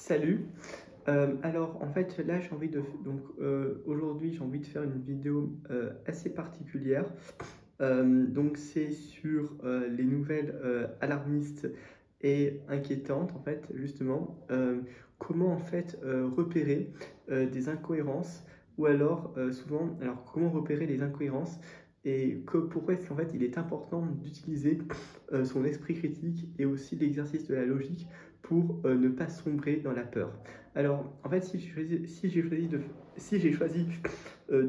Salut. Alors en fait là j'ai envie de aujourd'hui j'ai envie de faire une vidéo assez particulière. Donc c'est sur les nouvelles alarmistes et inquiétantes en fait justement. Comment en fait repérer des incohérences ou alors souvent alors comment repérer les incohérences et pourquoi est-ce qu'en fait il est important d'utiliser son esprit critique et aussi l'exercice de la logique pour ne pas sombrer dans la peur. Alors, en fait, si j'ai choisi de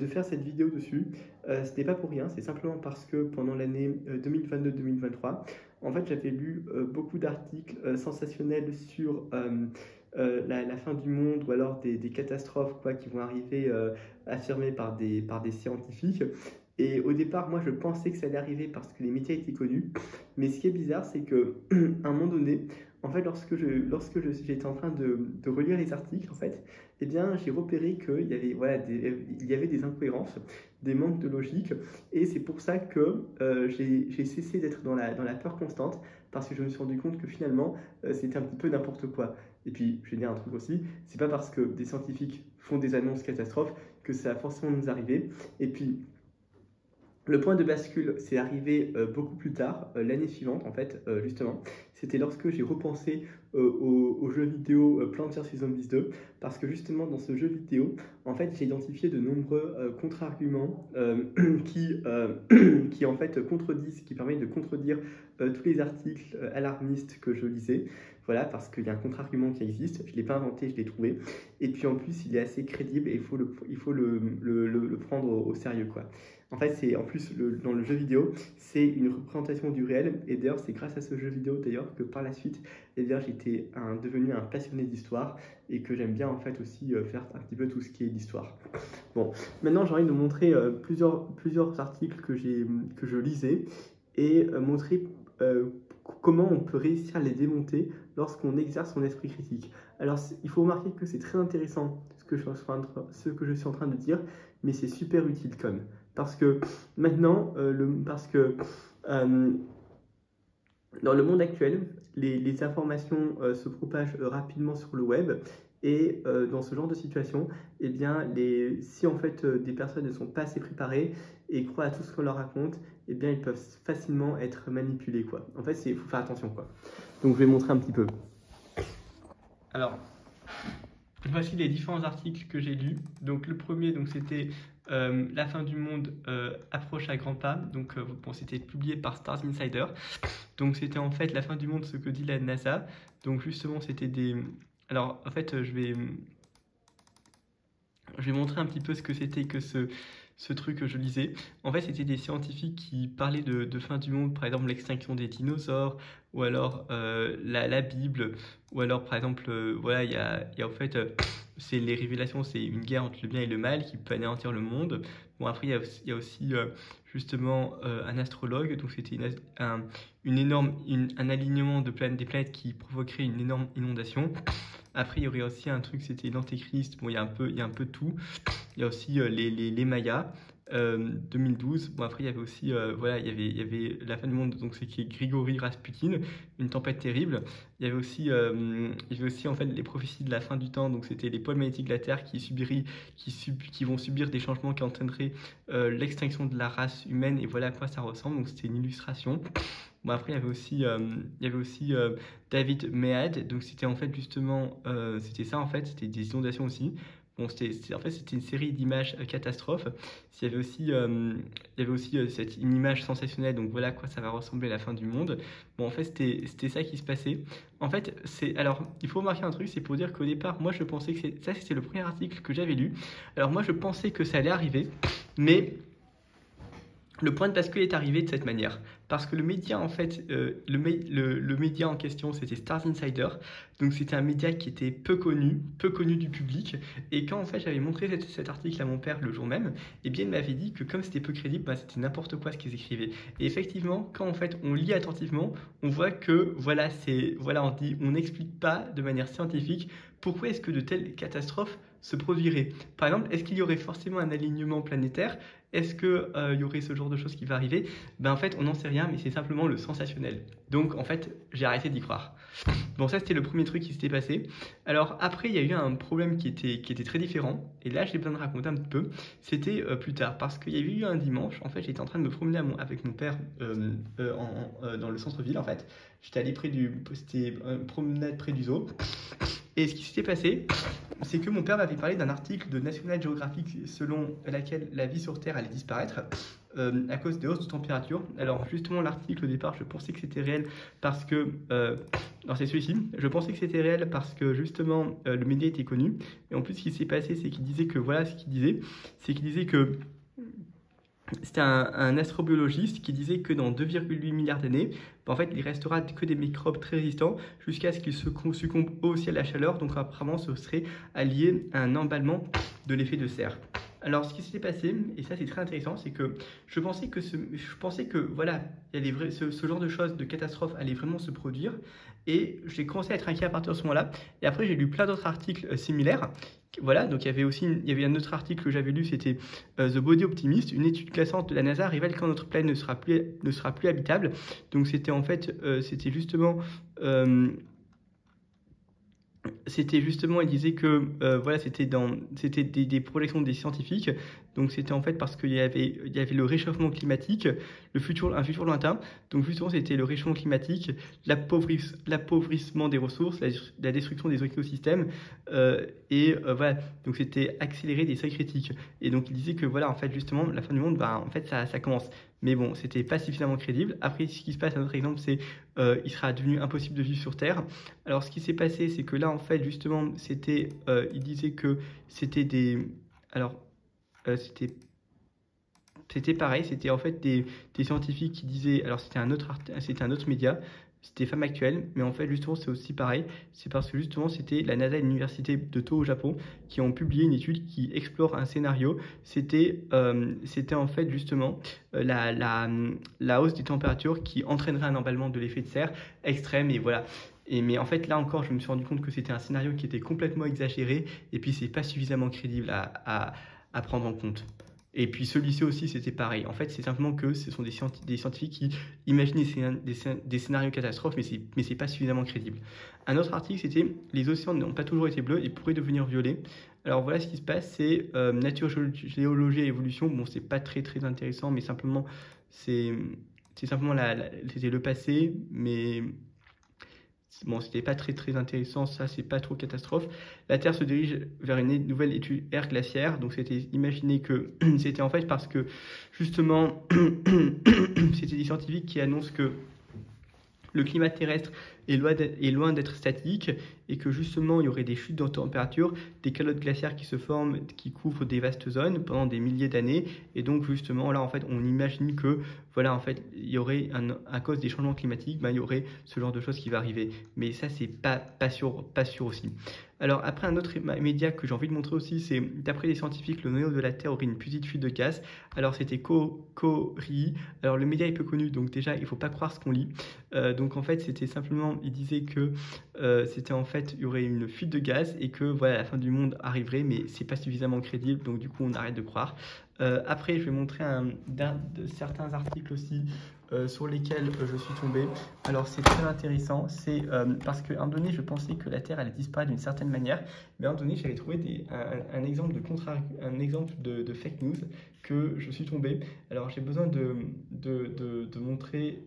faire cette vidéo dessus, ce n'est pas pour rien, c'est simplement parce que pendant l'année 2022-2023, en fait, j'avais lu beaucoup d'articles sensationnels sur la fin du monde ou alors des catastrophes quoi, qui vont arriver affirmées par des scientifiques. Et au départ, moi, je pensais que ça allait arriver parce que les médias étaient connus. Mais ce qui est bizarre, c'est que à un moment donné, en fait, j'étais en train de relire les articles, en fait, eh bien, j'ai repéré qu'il y avait, voilà, il y avait des incohérences, des manques de logique, et c'est pour ça que j'ai cessé d'être dans la peur constante, parce que je me suis rendu compte que finalement, c'était un petit peu n'importe quoi. Et puis, je vais dire un truc aussi, c'est pas parce que des scientifiques font des annonces catastrophes que ça va forcément nous arriver. Et puis, le point de bascule, c'est arrivé beaucoup plus tard, l'année suivante en fait, justement. C'était lorsque j'ai repensé au jeu vidéo Plants vs Zombies 2, parce que justement dans ce jeu vidéo, en fait, j'ai identifié de nombreux contre-arguments qui en fait contredisent, qui permettent de contredire tous les articles alarmistes que je lisais. Voilà, parce qu'il y a un contre-argument qui existe, je ne l'ai pas inventé, je l'ai trouvé. Et puis en plus, il est assez crédible et il faut le prendre au sérieux, quoi. En fait, c'est en plus dans le jeu vidéo, c'est une représentation du réel. Et d'ailleurs, c'est grâce à ce jeu vidéo d'ailleurs que par la suite, eh bien, j'étais devenu un passionné d'histoire et que j'aime bien en fait aussi faire un petit peu tout ce qui est d'histoire. Bon, maintenant j'ai envie de montrer plusieurs articles que je lisais et montrer comment on peut réussir à les démonter lorsqu'on exerce son esprit critique. Alors, il faut remarquer que c'est très intéressant ce que je suis en train de dire, mais c'est super utile comme. Parce que maintenant, dans le monde actuel, les informations se propagent rapidement sur le web. Et dans ce genre de situation, eh bien, si en fait des personnes ne sont pas assez préparées et croient à tout ce qu'on leur raconte, eh bien, ils peuvent facilement être manipulés, quoi. En fait, il faut faire attention, quoi. Donc, je vais montrer un petit peu. Alors, voici les différents articles que j'ai lus. Donc, le premier, c'était la fin du monde approche à grands pas. Donc, bon, c'était publié par Stars Insider. Donc, c'était en fait la fin du monde, ce que dit la NASA. Donc, justement, c'était des... Alors, en fait, je vais montrer un petit peu ce que c'était que ce truc que je lisais. En fait, c'était des scientifiques qui parlaient de fin du monde, par exemple l'extinction des dinosaures, ou alors la Bible, ou alors par exemple, voilà, il y a en fait, c'est les révélations, c'est une guerre entre le bien et le mal qui peut anéantir le monde. Bon, après, il y a aussi justement un astrologue, donc c'était un alignement de des planètes qui provoquerait une énorme inondation. Après, il y aurait aussi un truc, c'était l'Antéchrist. Bon, il y a un peu de tout. Il y a aussi les Mayas, 2012. Bon, après, il y avait aussi, voilà, il y avait la fin du monde, donc c'est qui est Grigory Rasputin, une tempête terrible. Il y avait aussi en fait les prophéties de la fin du temps, donc c'était les pôles magnétiques de la Terre qui vont subir des changements qui entraîneraient l'extinction de la race humaine, et voilà à quoi ça ressemble. Donc c'était une illustration. Bon, après, il y avait aussi David Mead, donc c'était en fait justement, c'était ça en fait, c'était des inondations aussi. Bon, en fait, c'était une série d'images catastrophes. Il y avait aussi une image sensationnelle, donc voilà à quoi ça va ressembler à la fin du monde. Bon, en fait, c'était ça qui se passait. En fait, alors, il faut remarquer un truc, c'est pour dire qu'au départ, moi, je pensais que ça, c'était le premier article que j'avais lu. Alors, moi, je pensais que ça allait arriver, mais le point de bascule est arrivé de cette manière, parce que le média en fait, le média en question c'était Stars Insider, donc c'était un média qui était peu connu du public, et quand en fait j'avais montré cet article à mon père le jour même, eh bien il m'avait dit que comme c'était peu crédible, bah, c'était n'importe quoi ce qu'ils écrivaient. Et effectivement, quand en fait on lit attentivement, on voit que voilà, on n'explique pas de manière scientifique pourquoi est-ce que de telles catastrophes se produiraient. Par exemple, est-ce qu'il y aurait forcément un alignement planétaire? Est-ce que il y aurait ce genre de choses qui va arriver? Ben en fait, on n'en sait rien, mais c'est simplement le sensationnel. Donc en fait, j'ai arrêté d'y croire. Bon, ça c'était le premier truc qui s'était passé. Alors après, il y a eu un problème qui était très différent. Et là, j'ai besoin de raconter un petit peu. C'était plus tard, parce qu'il y a eu un dimanche. En fait, j'étais en train de me promener avec mon père dans le centre-ville. En fait, j'étais allé c'était une promenade près du zoo. Et ce qui s'était passé, c'est que mon père m'avait parlé d'un article de National Geographic selon laquelle la vie sur Terre allait disparaître à cause des hausses de température. Alors justement, l'article au départ, je pensais que c'était réel parce que... non, c'est celui-ci. Je pensais que c'était réel parce que justement, le média était connu. Et en plus, ce qui s'est passé, c'est qu'il disait que... Voilà ce qu'il disait. C'est qu'il disait que... C'était un astrobiologiste qui disait que dans 2,8 milliards d'années, en fait, il restera que des microbes très résistants jusqu'à ce qu'ils succombent aussi à la chaleur. Donc apparemment, ce serait lié à un emballement de l'effet de serre. Alors, ce qui s'est passé, et ça c'est très intéressant, c'est que je pensais que voilà, ce genre de choses, de catastrophes allait vraiment se produire. Et j'ai commencé à être inquiet à partir de ce moment-là. Et après, j'ai lu plein d'autres articles similaires. Voilà, donc il y avait un autre article que j'avais lu, c'était The Body Optimist, une étude classante de la NASA révèle quand notre planète ne sera plus habitable. Donc c'était en fait, c'était justement, il disait que voilà, c'était des projections des scientifiques. Donc c'était en fait parce qu'il y avait le réchauffement climatique, un futur lointain. Donc justement, c'était le réchauffement climatique, l'appauvrissement des ressources, la destruction des écosystèmes, voilà. Donc c'était accélérer des seuils critiques. Et donc il disait que voilà, en fait, justement, la fin du monde, en fait, ça commence. Mais bon, c'était pas suffisamment crédible. Après, ce qui se passe, un autre exemple, c'est il sera devenu impossible de vivre sur Terre. Alors, ce qui s'est passé, c'est que là, en fait, justement, il disait que c'était des... Alors, c'était pareil, c'était en fait des scientifiques qui disaient... Alors, c'était un autre média, c'était Femme Actuelle, mais en fait, justement, c'est aussi pareil. C'est parce que, justement, c'était la NASA et l'université de Toho au Japon qui ont publié une étude qui explore un scénario. C'était en fait, justement, la hausse des températures qui entraînerait un emballement de l'effet de serre extrême, et voilà. Mais en fait, là encore, je me suis rendu compte que c'était un scénario qui était complètement exagéré, et puis c'est pas suffisamment crédible à prendre en compte. Et puis celui-ci aussi, c'était pareil. En fait, c'est simplement que ce sont des scientifiques qui imaginent des scénarios catastrophes, mais c'est pas suffisamment crédible. Un autre article, c'était les océans n'ont pas toujours été bleus et pourraient devenir violets. Alors voilà ce qui se passe, c'est nature, géologie et évolution. Bon, c'est pas très très intéressant, mais simplement, c'était le passé, mais bon, c'était pas très très intéressant, ça c'est pas trop catastrophe. La Terre se dirige vers une nouvelle ère glaciaire, donc c'était imaginé que c'était en fait parce que justement c'était des scientifiques qui annoncent que le climat terrestre est loin d'être statique et que justement il y aurait des chutes de température, des calottes glaciaires qui se forment, qui couvrent des vastes zones pendant des milliers d'années. Et donc justement là en fait on imagine que voilà en fait il y aurait à cause des changements climatiques, il y aurait ce genre de choses qui va arriver. Mais ça c'est pas sûr aussi. Alors après un autre média que j'ai envie de montrer aussi, c'est d'après les scientifiques le noyau de la Terre aurait une petite fuite de gaz. Alors c'était Cori. Alors le média est peu connu donc déjà il faut pas croire ce qu'on lit. Donc en fait c'était simplement, il disait que c'était en fait il y aurait une fuite de gaz et que voilà la fin du monde arriverait, mais c'est pas suffisamment crédible, donc du coup on arrête de croire. Après je vais montrer certains articles aussi sur lesquels je suis tombé. Alors c'est très intéressant, c'est parce qu'à un moment donné je pensais que la Terre allait disparaître d'une certaine manière, mais à un moment donné j'avais trouvé un exemple de fake news que je suis tombé. Alors j'ai besoin de montrer,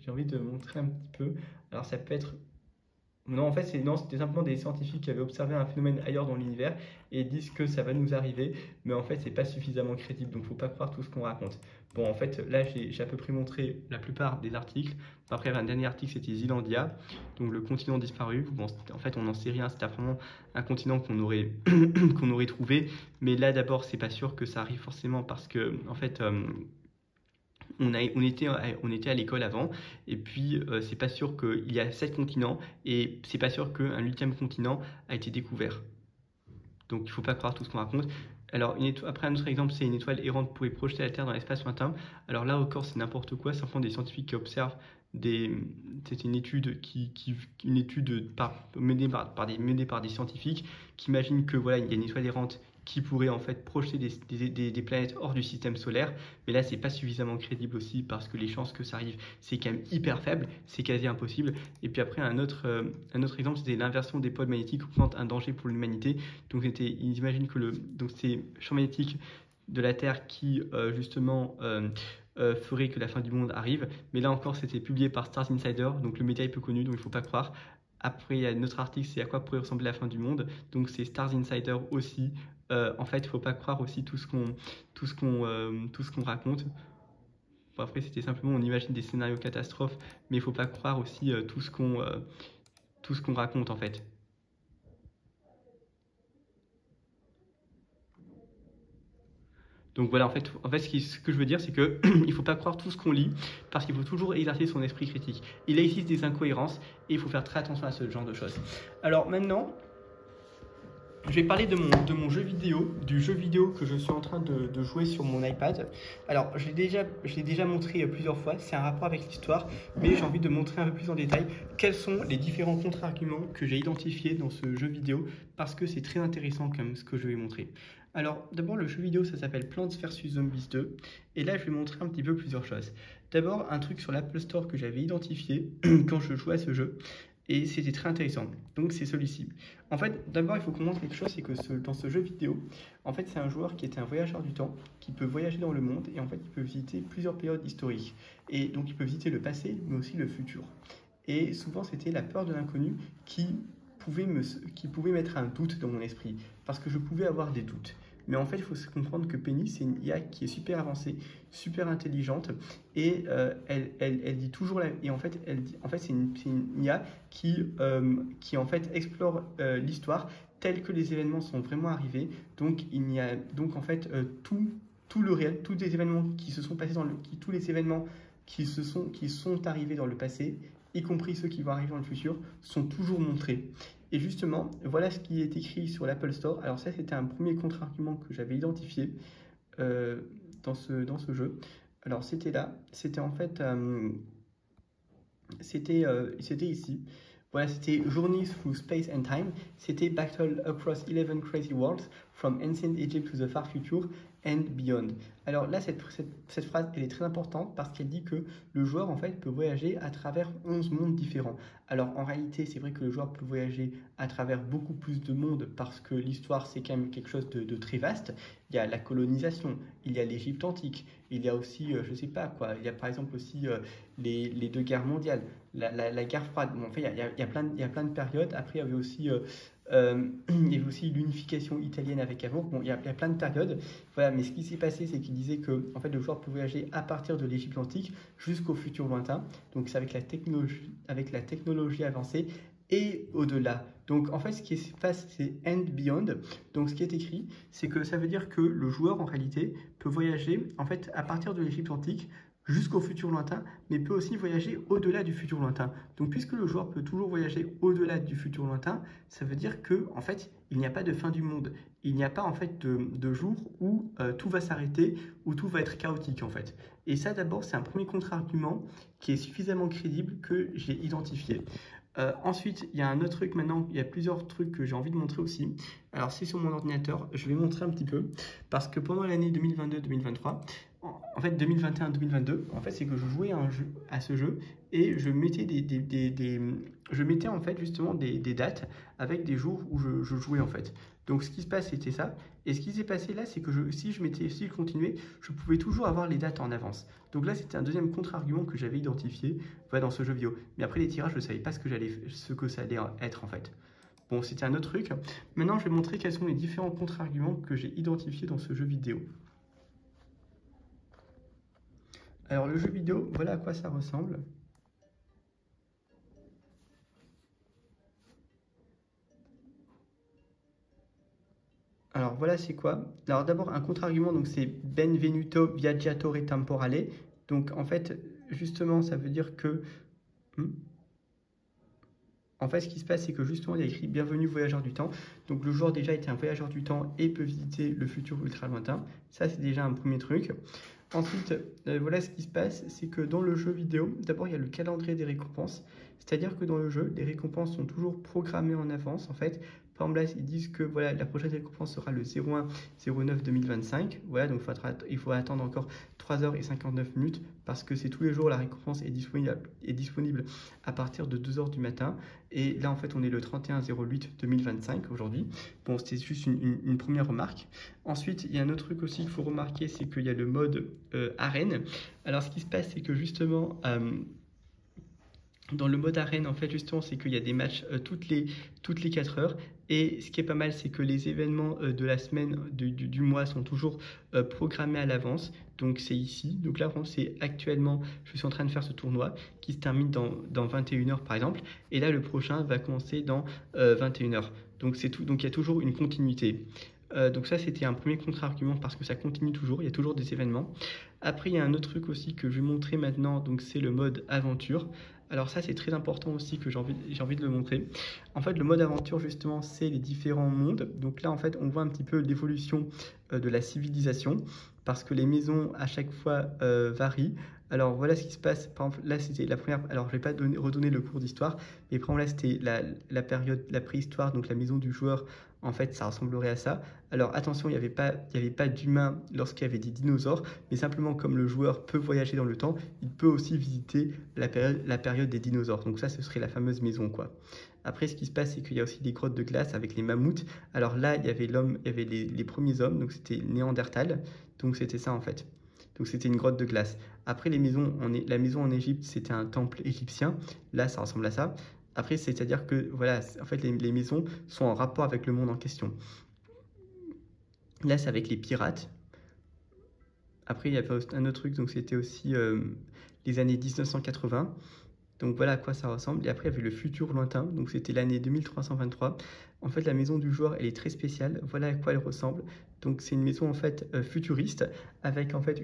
j'ai envie de montrer un petit peu. Alors ça peut être... Non, en fait, c'était simplement des scientifiques qui avaient observé un phénomène ailleurs dans l'univers et disent que ça va nous arriver, mais en fait, c'est pas suffisamment crédible, donc faut pas croire tout ce qu'on raconte. Bon, en fait, là, j'ai à peu près montré la plupart des articles. Après, un dernier article, c'était Zealandia, donc le continent disparu. Bon, en fait, on n'en sait rien, c'était vraiment un continent qu'on aurait, qu'on aurait trouvé, mais là, d'abord, c'est pas sûr que ça arrive forcément parce que, en fait, on était à l'école avant, et puis c'est pas sûr qu'il y a 7 continents, et c'est pas sûr qu'un 8e continent a été découvert. Donc il faut pas croire tout ce qu'on raconte. Alors après un autre exemple, c'est une étoile errante pourrait projeter la Terre dans l'espace lointain. Alors là encore c'est n'importe quoi, c'est simplement des scientifiques qui observent c'est une étude menée par des scientifiques qui imaginent que voilà il y a une étoile errante qui pourrait en fait projeter des planètes hors du système solaire. Mais là, c'est pas suffisamment crédible aussi parce que les chances que ça arrive, c'est quand même hyper faible, c'est quasi impossible. Et puis après, un autre exemple, c'était l'inversion des pôles magnétiques représente un danger pour l'humanité. Donc ils imaginent que ces champs magnétiques de la Terre qui justement ferait que la fin du monde arrive. Mais là encore, c'était publié par Stars Insider, donc le média est peu connu, donc il ne faut pas croire. Après, il y a notre article, c'est à quoi pourrait ressembler la fin du monde. Donc c'est Stars Insider aussi. En fait, il ne faut pas croire aussi tout ce qu'on raconte. Bon, après, c'était simplement, on imagine des scénarios catastrophes, mais il ne faut pas croire aussi tout ce qu'on raconte en fait. Donc voilà, en fait ce que je veux dire, c'est qu'il ne faut pas croire tout ce qu'on lit, parce qu'il faut toujours exercer son esprit critique. Il existe des incohérences, et il faut faire très attention à ce genre de choses. Alors maintenant, je vais parler de mon jeu vidéo, du jeu vidéo que je suis en train de jouer sur mon iPad. Alors, je l'ai déjà montré plusieurs fois, c'est un rapport avec l'histoire, mais j'ai envie de montrer un peu plus en détail quels sont les différents contre-arguments que j'ai identifiés dans ce jeu vidéo, parce que c'est très intéressant comme ce que je vais montrer. Alors, d'abord, le jeu vidéo, ça s'appelle Plants vs Zombies 2, et là, je vais montrer un petit peu plusieurs choses. D'abord, un truc sur l'Apple Store que j'avais identifié quand je jouais à ce jeu, et c'était très intéressant. Donc c'est celui-ci. En fait, d'abord, il faut comprendre quelque chose, c'est que dans ce jeu vidéo, en fait, c'est un joueur qui est un voyageur du temps, qui peut voyager dans le monde, et en fait, il peut visiter plusieurs périodes historiques. Et donc, il peut visiter le passé, mais aussi le futur. Et souvent, c'était la peur de l'inconnu qui pouvait mettre un doute dans mon esprit, parce que je pouvais avoir des doutes. Mais en fait, il faut se comprendre que Penny, c'est une IA qui est super avancée, super intelligente, et elle dit toujours et en fait, c'est une IA qui en fait explore l'histoire telle que les événements sont vraiment arrivés. Donc il y a donc en fait tout le réel, tous les événements qui se sont passés tous les événements qui sont arrivés dans le passé, y compris ceux qui vont arriver dans le futur, sont toujours montrés. Et justement, voilà ce qui est écrit sur l'Apple Store. Alors ça, c'était un premier contre-argument que j'avais identifié dans ce jeu. Alors c'était là, c'était en fait, c'était ici. Voilà, c'était Journeys Through Space and Time. C'était Battle Across 11 Crazy Worlds, From Ancient Egypt to the Far Future and Beyond. Alors là, cette phrase, elle est très importante parce qu'elle dit que le joueur, en fait, peut voyager à travers 11 mondes différents. Alors en réalité, c'est vrai que le joueur peut voyager à travers beaucoup plus de mondes parce que l'histoire, c'est quand même quelque chose de très vaste. Il y a la colonisation, il y a l'Égypte antique, il y a aussi, je sais pas quoi, il y a par exemple aussi les deux guerres mondiales, la guerre froide. Bon, en fait, il y a plein de périodes. Après, il y avait aussi l'unification italienne avec Cavour. Bon, il y a plein de périodes. Voilà, mais ce qui s'est passé, c'est qu'il disait que en fait, le joueur peut voyager à partir de l'Égypte antique jusqu'au futur lointain. Donc, c'est avec la technologie avancée et au-delà. Donc, en fait, ce qui se passe, c'est and beyond. Donc, ce qui est écrit, c'est que ça veut dire que le joueur, en réalité, peut voyager en fait à partir de l'Égypte antique jusqu'au futur lointain, mais peut aussi voyager au-delà du futur lointain. Donc, puisque le joueur peut toujours voyager au-delà du futur lointain, ça veut dire que, en fait, il n'y a pas de fin du monde. Il n'y a pas, en fait, de jour où tout va s'arrêter, où tout va être chaotique, en fait. Et ça, d'abord, c'est un premier contre-argument qui est suffisamment crédible que j'ai identifié. Ensuite, il y a un autre truc maintenant, il y a plusieurs trucs que j'ai envie de montrer aussi. Alors, c'est sur mon ordinateur, je vais montrer un petit peu, parce que pendant l'année 2022-2023, en fait 2021-2022, en fait c'est que je jouais à ce jeu et je mettais je mettais en fait justement des dates avec des jours où je jouais en fait. Donc ce qui se passe c'était ça, et ce qui s'est passé là c'est que si je continuais, je pouvais toujours avoir les dates en avance. Donc là c'était un deuxième contre-argument que j'avais identifié dans ce jeu vidéo. Mais après les tirages je ne savais pas ce que ça allait être en fait. Bon, c'était un autre truc. Maintenant, je vais montrer quels sont les différents contre-arguments que j'ai identifiés dans ce jeu vidéo. Alors, le jeu vidéo, voilà à quoi ça ressemble. Alors, voilà, c'est quoi? Alors, d'abord, un contre-argument, donc c'est Benvenuto Viaggiatore Temporale. Donc, en fait, justement, ça veut dire que... En fait, ce qui se passe, c'est que justement, il y a écrit Bienvenue voyageur du temps. Donc, le joueur déjà était un voyageur du temps et peut visiter le futur ultra lointain. Ça, c'est déjà un premier truc. Ensuite, voilà ce qui se passe, c'est que dans le jeu vidéo, d'abord, il y a le calendrier des récompenses. C'est-à-dire que dans le jeu, les récompenses sont toujours programmées en avance, en fait, Par exemple, là, ils disent que voilà, la prochaine récompense sera le 01-09-2025. Voilà, donc il faut attendre encore 3h59 parce que c'est tous les jours, la récompense est disponible à partir de 2h du matin. Et là, en fait, on est le 31-08-2025 aujourd'hui. Bon, c'était juste une première remarque. Ensuite, il y a un autre truc aussi qu'il faut remarquer, c'est qu'il y a le mode arène. Alors, ce qui se passe, c'est que justement, dans le mode arène, en fait, justement, c'est qu'il y a des matchs toutes les 4 heures. Et ce qui est pas mal, c'est que les événements de la semaine, du mois sont toujours programmés à l'avance. Donc, c'est ici. Donc là, c'est actuellement, je suis en train de faire ce tournoi qui se termine dans 21 heures, par exemple. Et là, le prochain va commencer dans 21 heures. Donc, c'est tout. Donc, il y a toujours une continuité. Donc ça, c'était un premier contre-argument parce que ça continue toujours, il y a toujours des événements. Après, il y a un autre truc aussi que je vais montrer maintenant, donc c'est le mode aventure. Alors ça, c'est très important aussi que j'ai envie de le montrer. En fait, le mode aventure, justement, c'est les différents mondes. Donc là, en fait, on voit un petit peu l'évolution de la civilisation parce que les maisons, à chaque fois, varient. Alors voilà ce qui se passe. Par exemple, là, c'était la première. Alors, je ne vais pas redonner le cours d'histoire, mais par exemple, là, c'était la période, la préhistoire, donc la maison du joueur. En fait, ça ressemblerait à ça. Alors attention, il n'y avait pas d'humains lorsqu'il y avait des dinosaures, mais simplement comme le joueur peut voyager dans le temps, il peut aussi visiter la période des dinosaures. Donc ça, ce serait la fameuse maison, quoi. Après, ce qui se passe, c'est qu'il y a aussi des grottes de glace avec les mammouths. Alors là, il y avait les premiers hommes, donc c'était Néandertal. Donc c'était ça en fait. Donc c'était une grotte de glace. Après, la maison en Égypte, c'était un temple égyptien. Là, ça ressemble à ça. Après, c'est-à-dire que voilà, en fait, les maisons sont en rapport avec le monde en question. Là, c'est avec les pirates. Après, il y avait un autre truc, donc c'était aussi les années 1980. Donc voilà à quoi ça ressemble. Et après, il y avait le futur lointain, donc c'était l'année 2323. En fait, la maison du joueur, elle est très spéciale. Voilà à quoi elle ressemble. Donc c'est une maison en fait futuriste avec en fait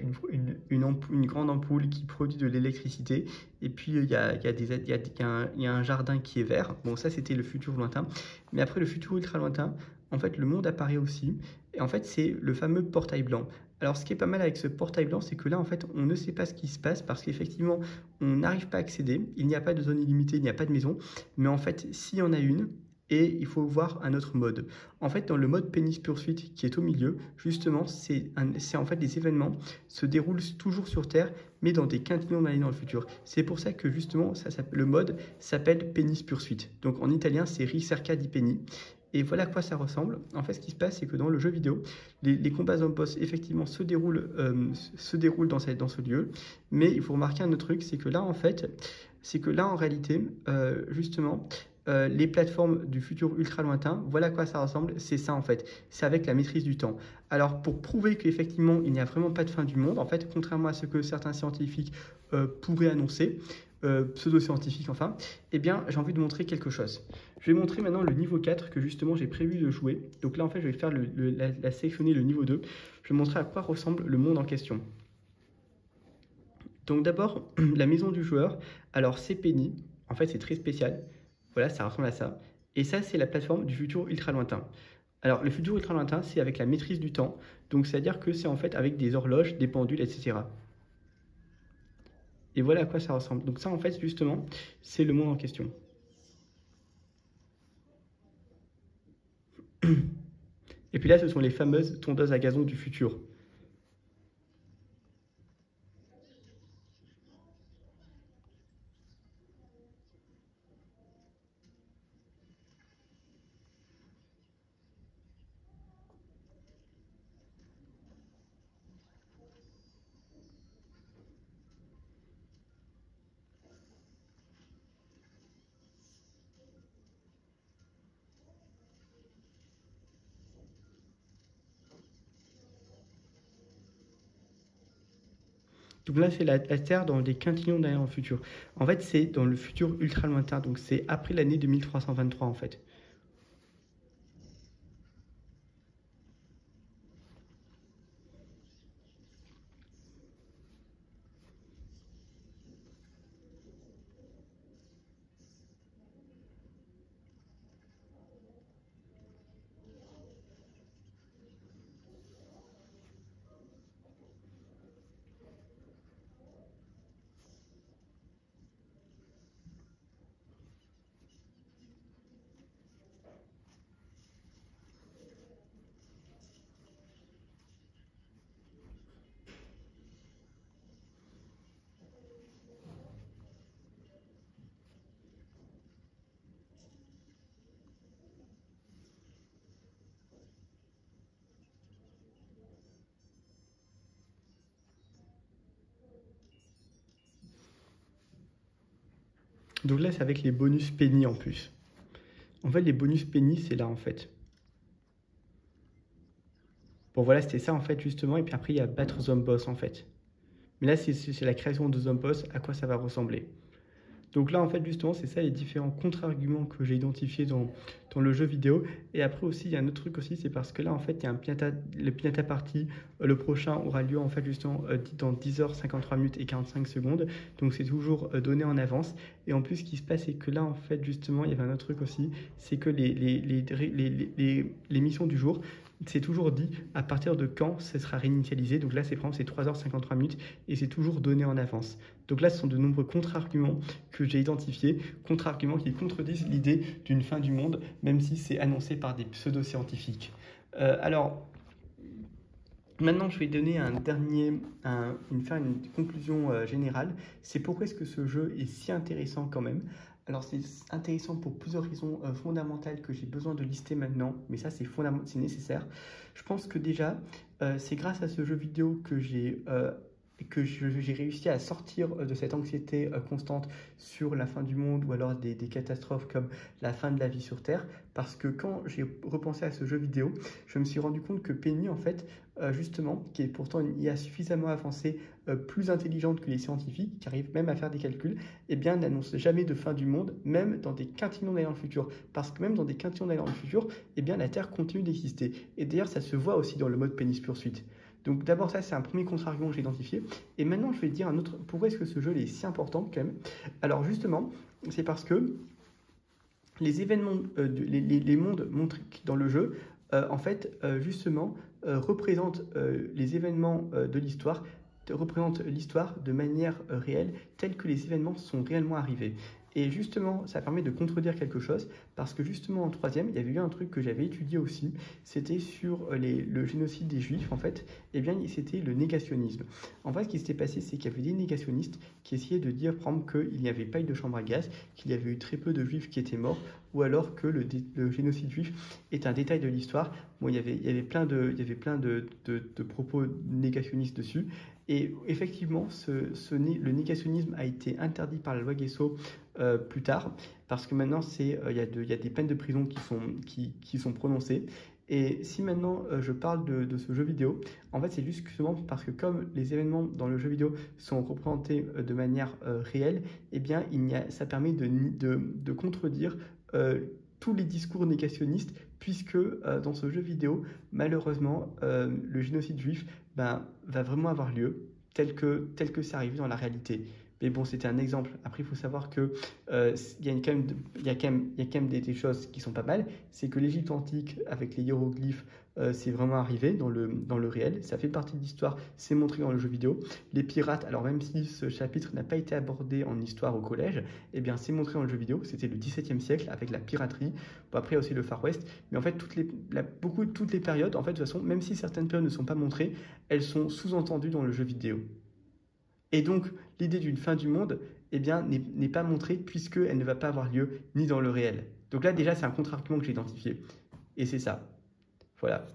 une grande ampoule qui produit de l'électricité. Et puis il y a un jardin qui est vert. Bon, ça c'était le futur lointain. Mais après le futur ultra lointain, en fait le monde apparaît aussi. Et en fait c'est le fameux portail blanc. Alors ce qui est pas mal avec ce portail blanc, c'est que là en fait on ne sait pas ce qui se passe parce qu'effectivement on n'arrive pas à accéder. Il n'y a pas de zone illimitée, il n'y a pas de maison. Mais en fait s'il y en a une, et il faut voir un autre mode. En fait, dans le mode Penis Pursuit qui est au milieu, justement, c'est en fait les événements se déroulent toujours sur Terre, mais dans des quintillions d'années dans le futur. C'est pour ça que justement, le mode s'appelle Penis Pursuit. Donc en italien, c'est Ricerca di Penny. Et voilà à quoi ça ressemble. En fait, ce qui se passe, c'est que dans le jeu vidéo, les combats en boss, effectivement, se déroulent dans ce lieu. Mais il faut remarquer un autre truc, c'est que là, en réalité, justement, les plateformes du futur ultra lointain, voilà à quoi ça ressemble, c'est ça en fait, c'est avec la maîtrise du temps. Alors pour prouver qu'effectivement il n'y a vraiment pas de fin du monde, en fait, contrairement à ce que certains scientifiques pourraient annoncer, pseudo-scientifiques enfin, eh bien j'ai envie de montrer quelque chose. Je vais montrer maintenant le niveau 4 que justement j'ai prévu de jouer. Donc là en fait je vais faire sélectionner le niveau 2. Je vais montrer à quoi ressemble le monde en question. Donc d'abord, la maison du joueur, alors c'est Penny, en fait c'est très spécial. Voilà, ça ressemble à ça. Et ça, c'est la plateforme du futur ultra lointain. Alors, le futur ultra lointain, c'est avec la maîtrise du temps. Donc, c'est-à-dire que c'est en fait avec des horloges, des pendules, etc. Et voilà à quoi ça ressemble. Donc ça, en fait, justement, c'est le monde en question. Et puis là, ce sont les fameuses tondeuses à gazon du futur. Donc là, c'est la Terre dans des quintillions d'années dans le futur. En fait, c'est dans le futur ultra lointain. Donc c'est après l'année 2323, en fait. Donc là, c'est avec les bonus penny en plus. En fait, les bonus penny, c'est là en fait. Bon, voilà, c'était ça en fait, justement. Et puis après, il y a battre Zone Boss en fait. Mais là, c'est la création de Zone Boss, à quoi ça va ressembler. Donc là, en fait, justement, c'est ça les différents contre-arguments que j'ai identifiés dans le jeu vidéo. Et après aussi, il y a un autre truc aussi, c'est parce que là, en fait, il y a le Pinata Party, le prochain aura lieu, en fait, justement, dans 10h, 53 minutes et 45 secondes. Donc c'est toujours donné en avance. Et en plus, ce qui se passe, c'est que là, en fait, justement, il y avait un autre truc aussi, c'est que les missions du jour, c'est toujours dit à partir de quand ça sera réinitialisé. Donc là, c'est par exemple, c'est 3h53 minutes et c'est toujours donné en avance. Donc là, ce sont de nombreux contre-arguments que j'ai identifiés, contre-arguments qui contredisent l'idée d'une fin du monde, même si c'est annoncé par des pseudo-scientifiques. Alors, maintenant, je vais donner faire une conclusion générale. C'est pourquoi est-ce que ce jeu est si intéressant quand même. Alors, c'est intéressant pour plusieurs raisons fondamentales que j'ai besoin de lister maintenant, mais ça, c'est nécessaire. Je pense que déjà, c'est grâce à ce jeu vidéo que j'ai réussi à sortir de cette anxiété constante sur la fin du monde ou alors des catastrophes comme la fin de la vie sur Terre, parce que quand j'ai repensé à ce jeu vidéo, je me suis rendu compte que Penny, en fait, justement, qui est pourtant une IA suffisamment avancée, plus intelligente que les scientifiques, qui arrivent même à faire des calculs, eh bien, n'annonce jamais de fin du monde, même dans des quintillions d'années dans le futur. Parce que même dans des quintillions d'années dans le futur, eh bien, la Terre continue d'exister. Et d'ailleurs, ça se voit aussi dans le mode Penny's Pursuit. Donc d'abord ça, c'est un premier contre-argument que j'ai identifié. Et maintenant, je vais dire un autre. Pourquoi est-ce que ce jeu est si important quand même? Alors justement, c'est parce que les événements, les mondes montrés dans le jeu, en fait, justement, représentent les événements de l'histoire, représentent l'histoire de manière réelle, telle que les événements sont réellement arrivés. Et justement, ça permet de contredire quelque chose, parce que justement en troisième, il y avait eu un truc que j'avais étudié aussi, c'était sur le génocide des Juifs, en fait, et bien c'était le négationnisme. En fait, ce qui s'était passé, c'est qu'il y avait des négationnistes qui essayaient de dire, par exemple, qu'il n'y avait pas eu de chambre à gaz, qu'il y avait eu très peu de Juifs qui étaient morts, ou alors que le génocide juif est un détail de l'histoire. Bon, il y avait plein de propos négationnistes dessus. Et effectivement, le négationnisme a été interdit par la loi Guesso plus tard, parce que maintenant, il y a des peines de prison qui sont prononcées. Et si maintenant je parle de ce jeu vidéo, en fait c'est justement parce que comme les événements dans le jeu vidéo sont représentés de manière réelle, eh bien ça permet de contredire tous les discours négationnistes, puisque dans ce jeu vidéo, malheureusement, le génocide juif va vraiment avoir lieu, tel que ça arrive dans la réalité. Mais bon, c'était un exemple. Après, il faut savoir que il y a quand même des choses qui sont pas mal. C'est que l'Égypte antique, avec les hiéroglyphes, c'est vraiment arrivé dans le réel. Ça fait partie de l'histoire, c'est montré dans le jeu vidéo. Les pirates, alors même si ce chapitre n'a pas été abordé en histoire au collège, eh bien c'est montré dans le jeu vidéo. C'était le XVIIe siècle avec la piraterie. Bon, après aussi le Far West. Mais en fait, toutes les périodes, en fait, de toute façon, même si certaines périodes ne sont pas montrées, elles sont sous-entendues dans le jeu vidéo. Et donc, l'idée d'une fin du monde, eh bien, n'est pas montrée puisqu'elle ne va pas avoir lieu ni dans le réel. Donc là, déjà, c'est un contre-argument que j'ai identifié. Et c'est ça. Voilà.